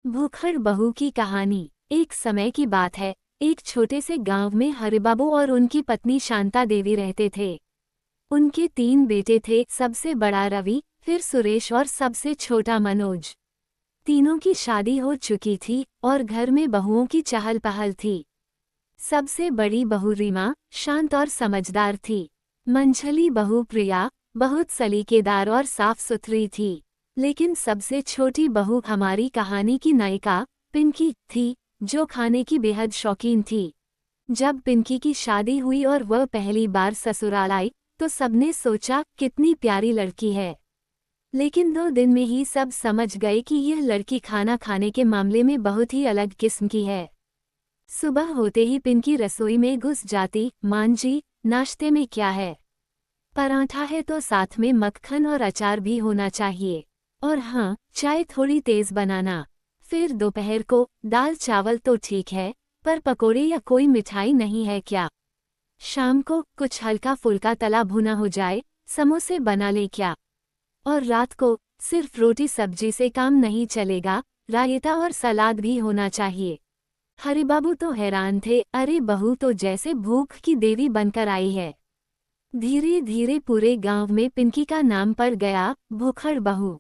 भूखड़ बहू की कहानी। एक समय की बात है, एक छोटे से गांव में हरिबाबू और उनकी पत्नी शांता देवी रहते थे। उनके 3 बेटे थे, सबसे बड़ा रवि, फिर सुरेश और सबसे छोटा मनोज। तीनों की शादी हो चुकी थी और घर में बहुओं की चहल पहल थी। सबसे बड़ी बहू रीमा शांत और समझदार थी। मंझली बहू प्रिया बहुत सलीकेदार और साफ सुथरी थी। लेकिन सबसे छोटी बहू हमारी कहानी की नायिका पिंकी थी, जो खाने की बेहद शौकीन थी। जब पिंकी की शादी हुई और वह पहली बार ससुराल आई तो सबने सोचा कितनी प्यारी लड़की है। लेकिन 2 दिन में ही सब समझ गए कि यह लड़की खाना खाने के मामले में बहुत ही अलग किस्म की है। सुबह होते ही पिंकी रसोई में घुस जाती। मां जी, नाश्ते में क्या है? पराठा है तो साथ में मक्खन और अचार भी होना चाहिए। और हाँ, चाय थोड़ी तेज बनाना। फिर दोपहर को दाल चावल तो ठीक है, पर पकोड़े या कोई मिठाई नहीं है क्या? शाम को कुछ हल्का फुल्का तला भुना हो जाए, समोसे बना ले क्या? और रात को सिर्फ रोटी सब्जी से काम नहीं चलेगा, रायता और सलाद भी होना चाहिए। हरिबाबू तो हैरान थे, अरे बहू तो जैसे भूख की देवी बनकर आई है। धीरे धीरे पूरे गांव में पिंकी का नाम पड़ गया, भूखड़ बहू।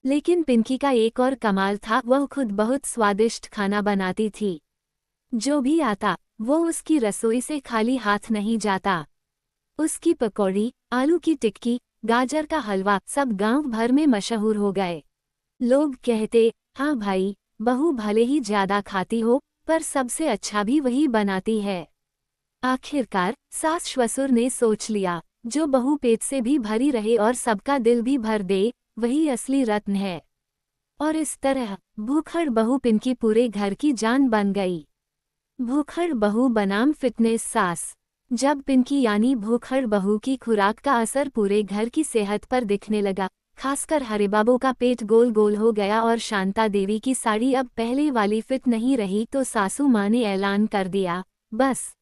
लेकिन पिंकी का एक और कमाल था, वह खुद बहुत स्वादिष्ट खाना बनाती थी। जो भी आता वो उसकी रसोई से खाली हाथ नहीं जाता। उसकी पकौड़ी, आलू की टिक्की, गाजर का हलवा सब गांव भर में मशहूर हो गए। लोग कहते, हाँ भाई, बहू भले ही ज्यादा खाती हो पर सबसे अच्छा भी वही बनाती है। आखिरकार सास ससुर ने सोच लिया, जो बहू पेट से भी भरी रहे और सबका दिल भी भर दे, वही असली रत्न है। और इस तरह भूखड़ बहू पिंकी पूरे घर की जान बन गई। भूखड़ बहू बनाम फिटनेस सास। जब पिंकी यानी भूखड़ बहू की खुराक का असर पूरे घर की सेहत पर दिखने लगा, खासकर हरिबाबू का पेट गोल गोल हो गया और शांता देवी की साड़ी अब पहले वाली फिट नहीं रही, तो सासू माँ ने ऐलान कर दिया, बस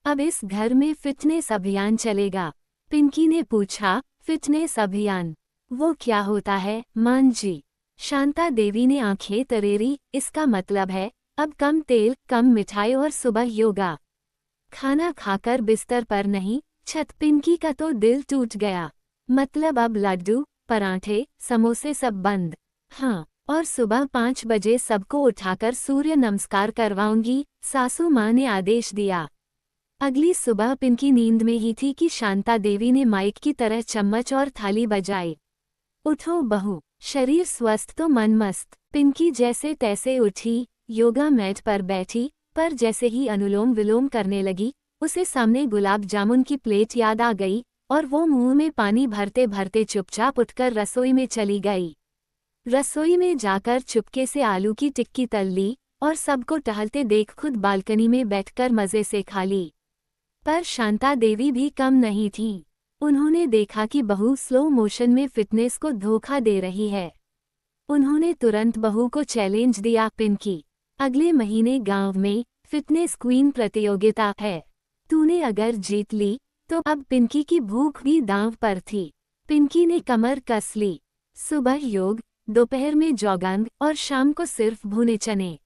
अब इस घर में फिटनेस अभियान चलेगा। पिंकी ने पूछा, फिटनेस अभियान? वो क्या होता है मां जी? शांता देवी ने आंखें तरेरी, इसका मतलब है अब कम तेल, कम मिठाई और सुबह योगा। खाना खाकर बिस्तर पर नहीं, छत। पिंकी का तो दिल टूट गया। मतलब अब लड्डू, पराठे, समोसे सब बंद। हाँ, और सुबह 5 बजे सबको उठाकर सूर्य नमस्कार करवाऊंगी, सासू माँ ने आदेश दिया। अगली सुबह पिंकी नींद में ही थी कि शांता देवी ने माइक की तरह चम्मच और थाली बजाई। उठो बहू, शरीर स्वस्थ तो मन मस्त। पिंकी जैसे तैसे उठी, योगा मैट पर बैठी, पर जैसे ही अनुलोम विलोम करने लगी, उसे सामने गुलाब जामुन की प्लेट याद आ गई और वो मुंह में पानी भरते भरते चुपचाप उठकर रसोई में चली गई। रसोई में जाकर चुपके से आलू की टिक्की तल ली और सबको टहलते देख खुद बालकनी में बैठकर मजे से खा ली। पर शांता देवी भी कम नहीं थीं। उन्होंने देखा कि बहू स्लो मोशन में फिटनेस को धोखा दे रही है। उन्होंने तुरंत बहू को चैलेंज दिया, पिंकी, अगले महीने गांव में फिटनेस क्वीन प्रतियोगिता है। तूने अगर जीत ली तो अब पिंकी की भूख भी दांव पर थी। पिंकी ने कमर कस ली। सुबह योग, दोपहर में जॉगिंग और शाम को सिर्फ भुने चने।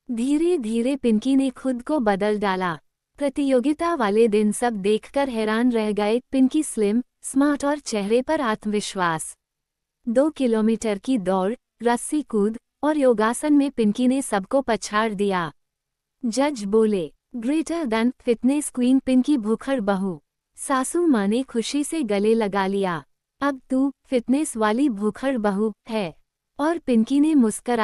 धीरे धीरे पिंकी ने खुद को बदल डाला। प्रतियोगिता वाले दिन सब देखकर हैरान रह गए। पिंकी स्लिम, स्मार्ट और चेहरे पर आत्मविश्वास। 2 किलोमीटर की दौड़, रस्सी कूद और योगासन में पिंकी ने सबको पछाड़ दिया। जज बोले, greater than fitness queen Pinky भूखड़ बहू। सासू माँ ने खुशी से गले लगा लिया, अब तू फिटनेस वाली भूखड़ बहू है। और पिंकी ने मुस्करा